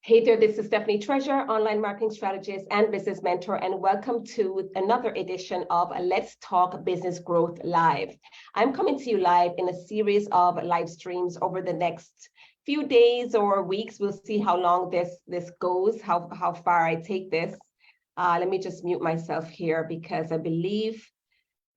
Hey there, this is Stephanie Treasure, online marketing strategist and business mentor, and welcome to another edition of Let's Talk Business Growth Live. I'm coming to you live in a series of live streams over the next few days or weeks. We'll see how long this goes, how far I take this. Let me just mute myself here because I believe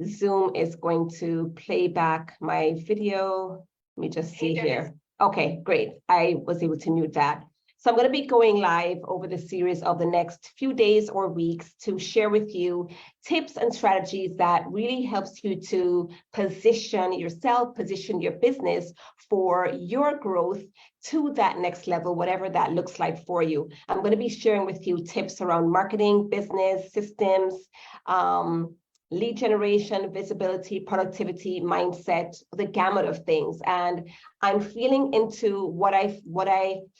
Zoom is going to play back my video. Let me just see here. Okay, great. I was able to mute that. So I'm going to be going live over the series of the next few days or weeks to share with you tips and strategies that really helps you to position yourself, position your business for your growth to that next level, whatever that looks like for you. I'm going to be sharing with you tips around marketing, business, systems, lead generation, visibility, productivity, mindset, the gamut of things. And I'm feeling into what I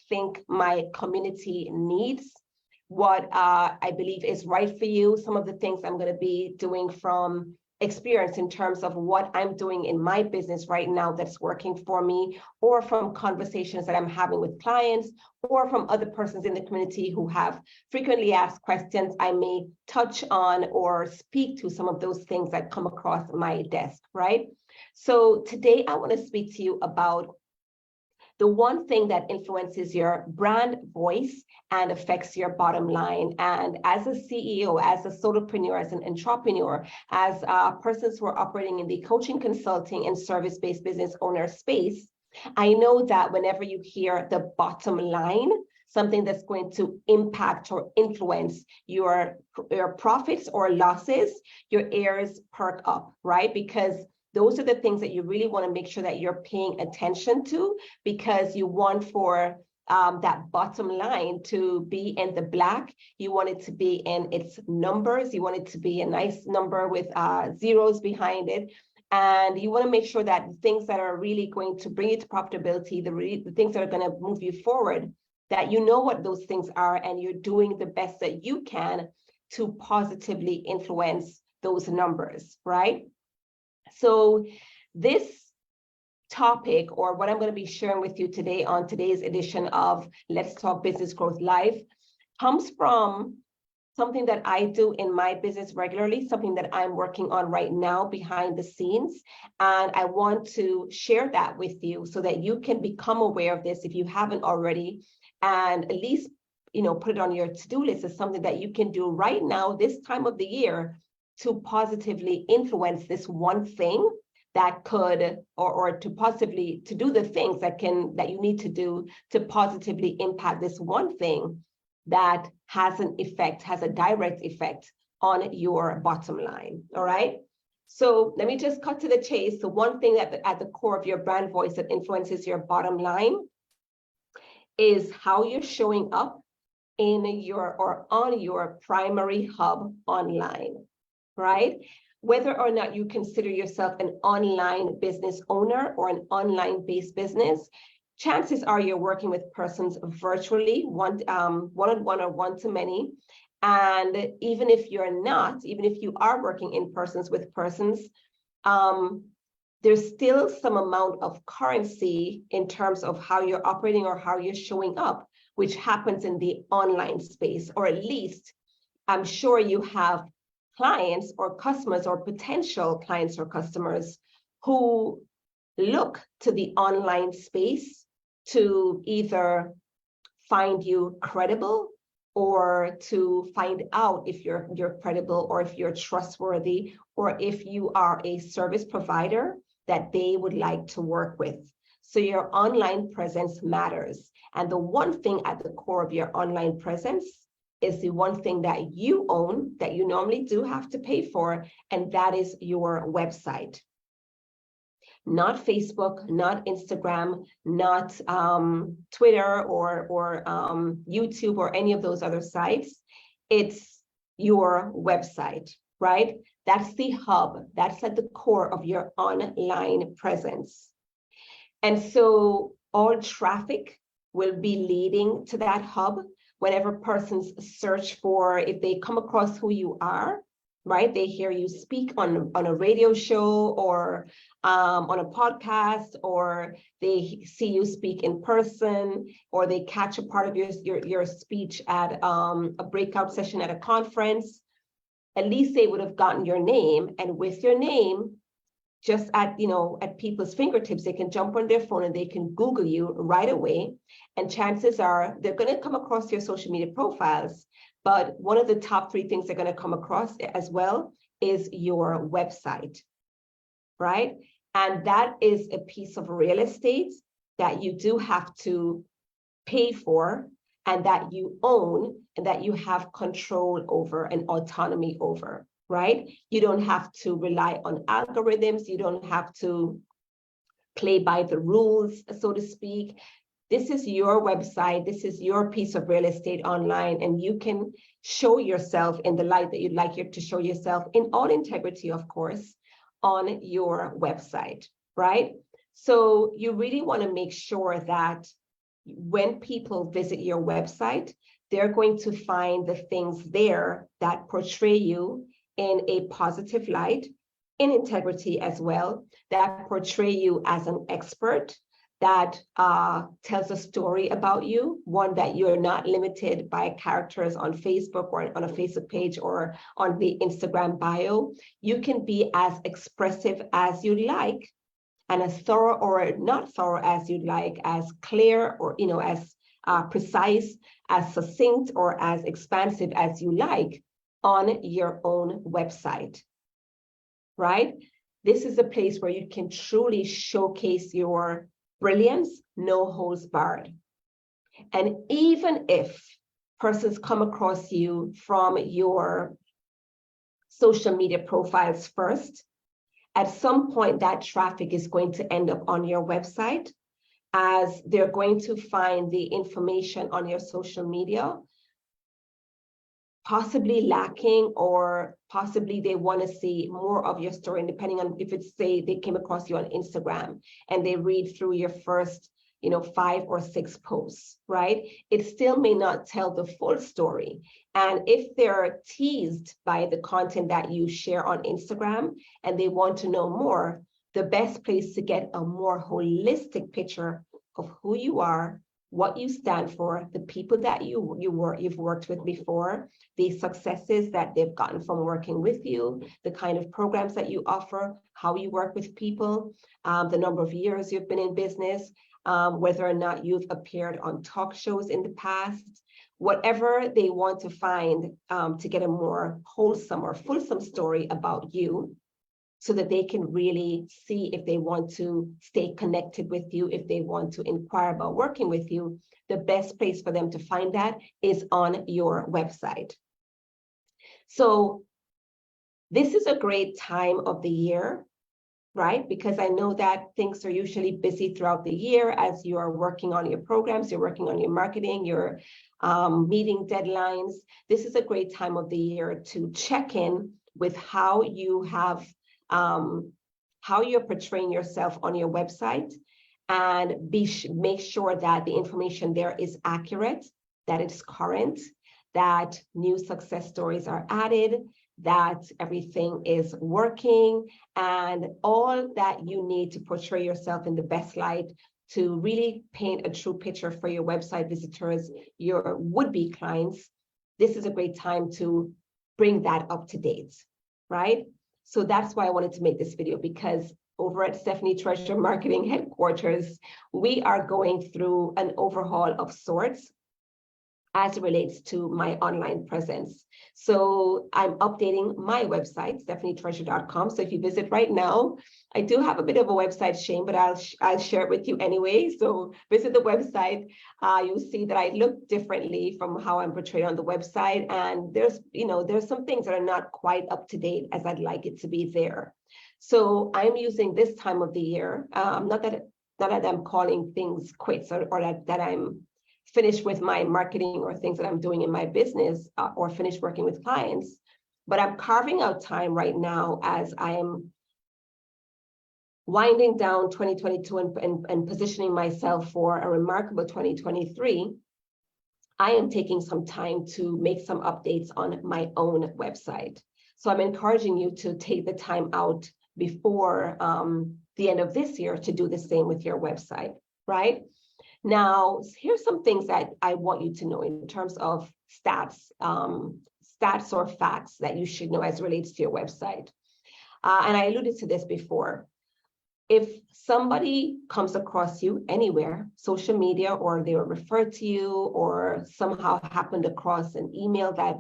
think my community needs, what I believe is right for you, some of the things I'm going to be doing from experience in terms of what I'm doing in my business right now that's working for me, or from conversations that I'm having with clients, or from other persons in the community who have frequently asked questions. I may touch on or speak to some of those things that come across my desk, right? So today I want to speak to you about the one thing that influences your brand voice and affects your bottom line. And as a CEO, as a solopreneur, as an entrepreneur, as persons who are operating in the coaching, consulting, and service-based business owner space, I know that whenever you hear the bottom line, something that's going to impact or influence your profits or losses, your ears perk up, right? Because those are the things that you really want to make sure that you're paying attention to, because you want for that bottom line to be in the black. You want it to be in its numbers. You want it to be a nice number with zeros behind it. And you want to make sure that things that are really going to bring you to profitability, the things that are going to move you forward, that you know what those things are and you're doing the best that you can to positively influence those numbers, right? So this topic, or what I'm going to be sharing with you today on today's edition of Let's Talk Business Growth Live, comes from something that I do in my business regularly, something that I'm working on right now behind the scenes. And I want to share that with you so that you can become aware of this if you haven't already, and at least, put it on your to-do list as something that you can do right now, this time of the year, to positively influence this one thing that could, or to possibly to do the things that you need to do to positively impact this one thing that has a direct effect on your bottom line. All right. So let me just cut to the chase. The one thing that at the core of your brand voice that influences your bottom line is how you're showing up in on your primary hub online, right? Whether or not you consider yourself an online business owner or an online-based business, chances are you're working with persons virtually, one-on-one or one-to-many. And even if you're not, even if you are working in persons with persons, there's still some amount of currency in terms of how you're operating or how you're showing up, which happens in the online space, or at least I'm sure you have clients or customers or potential clients or customers who look to the online space to either find you credible or to find out if you're credible or if you're trustworthy or if you are a service provider that they would like to work with. So your online presence matters. And the one thing at the core of your online presence is the one thing that you own, that you normally do have to pay for, and that is your website. Not Facebook, not Instagram, not Twitter or YouTube or any of those other sites. It's your website, right? That's the hub. That's at the core of your online presence. And so all traffic will be leading to that hub. Whenever persons search for, if they come across who you are, right? They hear you speak on a radio show or on a podcast, or they see you speak in person, or they catch a part of your speech at a breakout session at a conference. At least they would have gotten your name, and with your name, just at people's fingertips, they can jump on their phone and they can Google you right away. And chances are they're going to come across your social media profiles. But one of the top 3 things they're going to come across as well is your website, right? And that is a piece of real estate that you do have to pay for, and that you own, and that you have control over and autonomy over, right? You don't have to rely on algorithms. You don't have to play by the rules, so to speak. This is your website. This is your piece of real estate online, and you can show yourself in the light that you'd like to show yourself, in all integrity, of course, on your website, right? So you really want to make sure that when people visit your website, they're going to find the things there that portray you in a positive light, in integrity as well, that portray you as an expert, that tells a story about you, one that you're not limited by characters on Facebook or on a Facebook page or on the Instagram bio. You can be as expressive as you like, and as thorough or not thorough as you'd like, as clear or as precise, as succinct, or as expansive as you like on your own website, right? This is a place where you can truly showcase your brilliance, no holds barred. And even if persons come across you from your social media profiles first, at some point that traffic is going to end up on your website, as they're going to find the information on your social media possibly lacking, or possibly they want to see more of your story. And depending on if it's, say, they came across you on Instagram and they read through your first 5 or 6 posts, right? It still may not tell the full story. And if they're teased by the content that you share on Instagram and they want to know more, the best place to get a more holistic picture of who you are, what you stand for, the people that you've worked with before, the successes that they've gotten from working with you, the kind of programs that you offer, how you work with people, the number of years you've been in business, whether or not you've appeared on talk shows in the past, whatever they want to find to get a more wholesome or fulsome story about you, so that they can really see if they want to stay connected with you, if they want to inquire about working with you. The best place for them to find that is on your website. So this is a great time of the year, right? Because I know that things are usually busy throughout the year as you are working on your programs, you're working on your marketing, you're meeting deadlines. This is a great time of the year to check in with how you have how you're portraying yourself on your website, and make sure that the information there is accurate, that it's current, that new success stories are added, that everything is working, and all that you need to portray yourself in the best light to really paint a true picture for your website visitors, your would-be clients. This is a great time to bring that up to date, right? So that's why I wanted to make this video, because over at Stephanie Treasure Marketing Headquarters, we are going through an overhaul of sorts as it relates to my online presence. So I'm updating my website, stephanietreasure.com. So if you visit right now, I do have a bit of a website shame, but I'll share it with you anyway. So visit the website. You'll see that I look differently from how I'm portrayed on the website. And there's some things that are not quite up to date as I'd like it to be there. So I'm using this time of the year, not that I'm calling things quits or that I'm finished with my marketing or things that I'm doing in my business or finished working with clients, but I'm carving out time right now as I am winding down 2022 and positioning myself for a remarkable 2023. I am taking some time to make some updates on my own website. So I'm encouraging you to take the time out before the end of this year to do the same with your website, right? Now, here's some things that I want you to know in terms of stats or facts that you should know as it relates to your website. And I alluded to this before. If somebody comes across you anywhere, social media, or they were referred to you, or somehow happened across an email that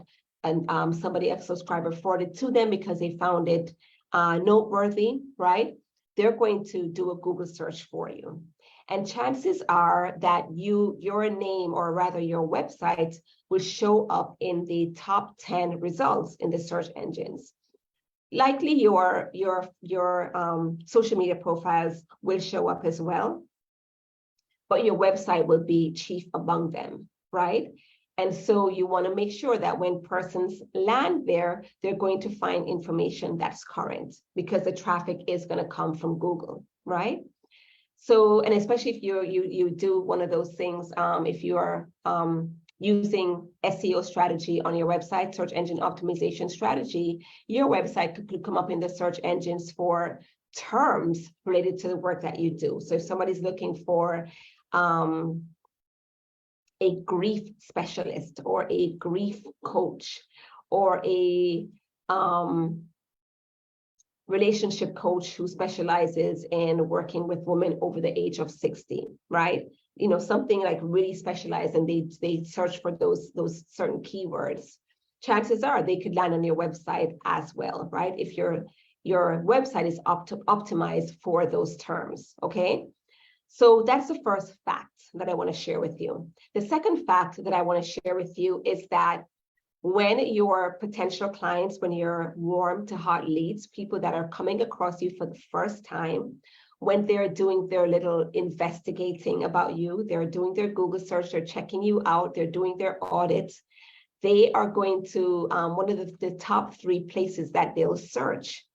somebody, a subscriber, forwarded to them because they found it noteworthy, right? They're going to do a Google search for you. And chances are that your name, or rather your website, will show up in the top 10 results in the search engines. Likely your social media profiles will show up as well, but your website will be chief among them, right? And so you want to make sure that when persons land there, they're going to find information that's current, because the traffic is going to come from Google, right? So, and especially if you do one of those things, if you are using SEO strategy on your website, search engine optimization strategy, your website could come up in the search engines for terms related to the work that you do. So if somebody's looking for a grief specialist, or a grief coach, or a relationship coach who specializes in working with women over the age of 60, right? You know, something like really specialized, and they search for those certain keywords. Chances are they could land on your website as well, right? If your website is optimized for those terms, okay? So that's the first fact that I want to share with you. The second fact that I want to share with you is that when your potential clients, when your warm to hot leads, people that are coming across you for the first time, when they're doing their little investigating about you, they're doing their Google search, they're checking you out, they're doing their audits, they are going to, one of the top 3 places that they'll search,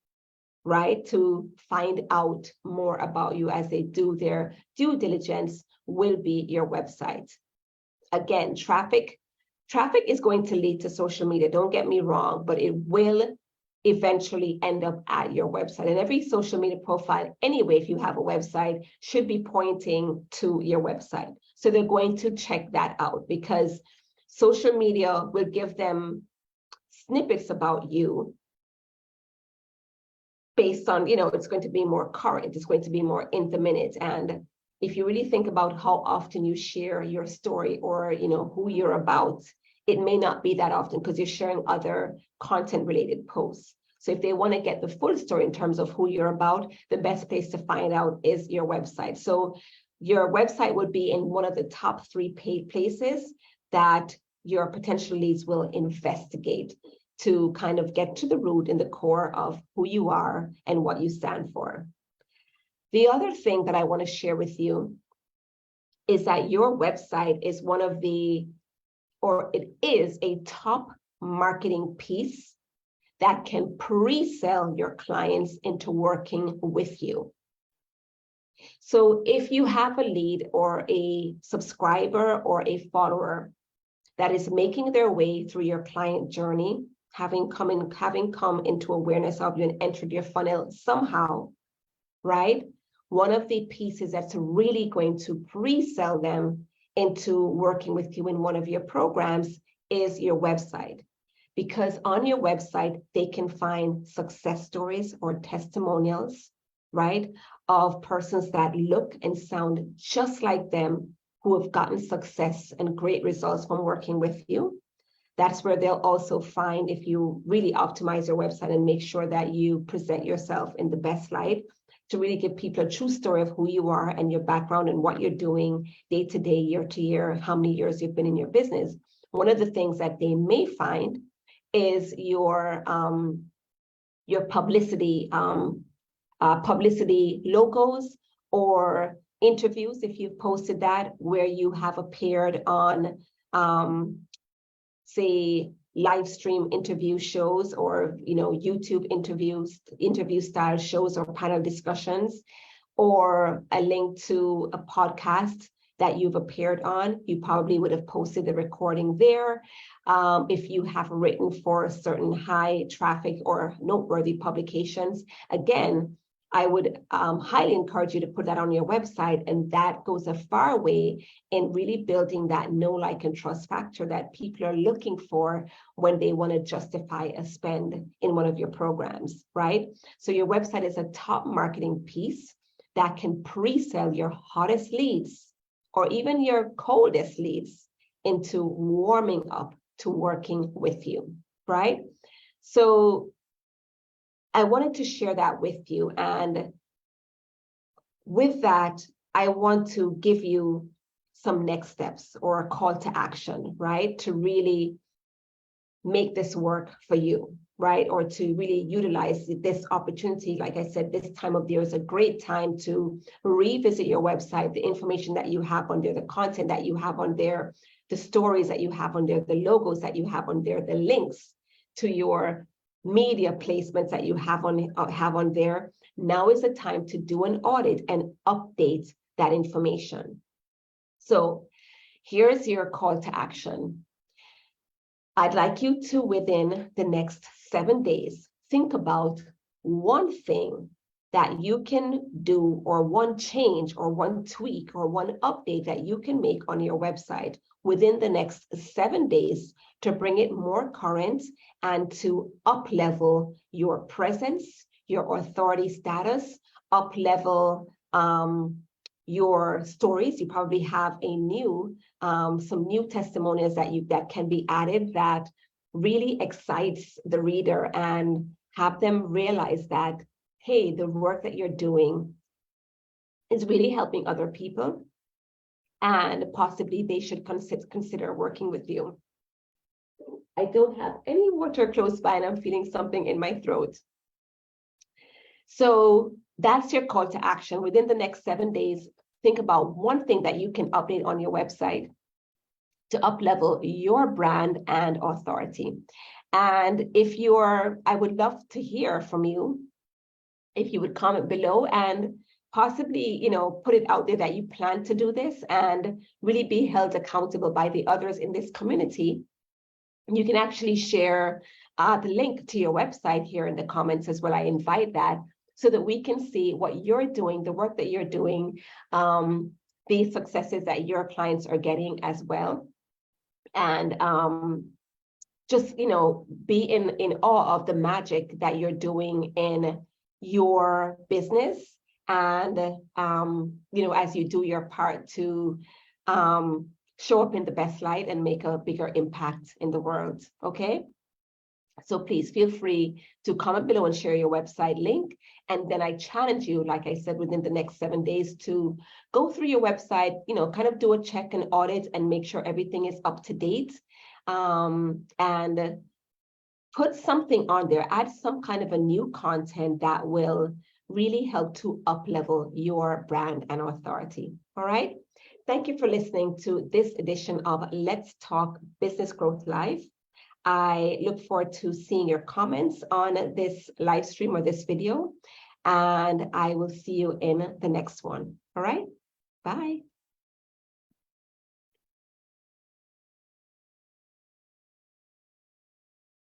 right, to find out more about you as they do their due diligence, will be your website. Again, traffic is going to lead to social media, don't get me wrong, but it will eventually end up at your website. And every social media profile, anyway, if you have a website, should be pointing to your website. So they're going to check that out, because social media will give them snippets about you based on, you know, it's going to be more current, it's going to be more in the minute. And if you really think about how often you share your story, or, you know, who you're about, it may not be that often, because you're sharing other content related posts. So if they want to get the full story in terms of who you're about, the best place to find out is your website. So your website would be in one of the top 3 places that your potential leads will investigate, to kind of get to the root and the core of who you are and what you stand for. The other thing that I want to share with you is that your website is it is a top marketing piece that can pre-sell your clients into working with you. So if you have a lead, or a subscriber, or a follower that is making their way through your client journey, having come into awareness of you and entered your funnel somehow, right? One of the pieces that's really going to pre-sell them into working with you in one of your programs is your website. Because on your website, they can find success stories or testimonials, right, of persons that look and sound just like them, who have gotten success and great results from working with you. That's where they'll also find, if you really optimize your website and make sure that you present yourself in the best light, to really give people a true story of who you are and your background and what you're doing day to day, year to year, how many years you've been in your business. One of the things that they may find is your publicity logos, or interviews, if you've posted that, where you have appeared on say live stream interview shows, or, you know, YouTube interview style shows, or panel discussions, or a link to a podcast. that you've appeared on, you probably would have posted the recording there. If you have written for certain high traffic or noteworthy publications, again, I would highly encourage you to put that on your website, and that goes a far way in really building that know, like, and trust factor that people are looking for when they want to justify a spend in one of your programs, right? So your website is a top marketing piece that can pre-sell your hottest leads or even your coldest leads into warming up to working with you, right? So I wanted to share that with you. And with that, I want to give you some next steps or a call to action, right? To really make this work for you, right? Or to really utilize this opportunity. Like I said, this time of year is a great time to revisit your website, the information that you have on there, the content that you have on there, the stories that you have on there, the logos that you have on there, the links to your media placements that you have on there. Now is the time to do an audit and update that information. So here's your call to action. I'd like you to, within the next 7 days, think about one thing that you can do, or one change, or one tweak, or one update that you can make on your website within the next 7 days to bring it more current and to up-level your presence, your authority status, up-level your stories. You probably have a new some new testimonials that can be added that really excites the reader and have them realize that, hey, the work that you're doing is really helping other people, and possibly they should consider working with you. I don't have any water close by, and I'm feeling something in my throat. So that's your call to action. Within the next 7 days, think about one thing that you can update on your website to up-level your brand and authority. And if I would love to hear from you. If you would comment below and possibly, put it out there that you plan to do this and really be held accountable by the others in this community. You can actually share the link to your website here in the comments as well. I invite that so that we can see what you're doing, the work that you're doing, the successes that your clients are getting as well. And just, be in awe of the magic that you're doing in your business. And, as you do your part to show up in the best light and make a bigger impact in the world, okay? So please feel free to comment below and share your website link. And then I challenge you, like I said, within the next 7 days to go through your website, kind of do a check and audit and make sure everything is up to date. And put something on there, add some kind of a new content that will really help to up-level your brand and authority. All right. Thank you for listening to this edition of Let's Talk Business Growth Live. I look forward to seeing your comments on this live stream or this video, and I will see you in the next one. All right. Bye.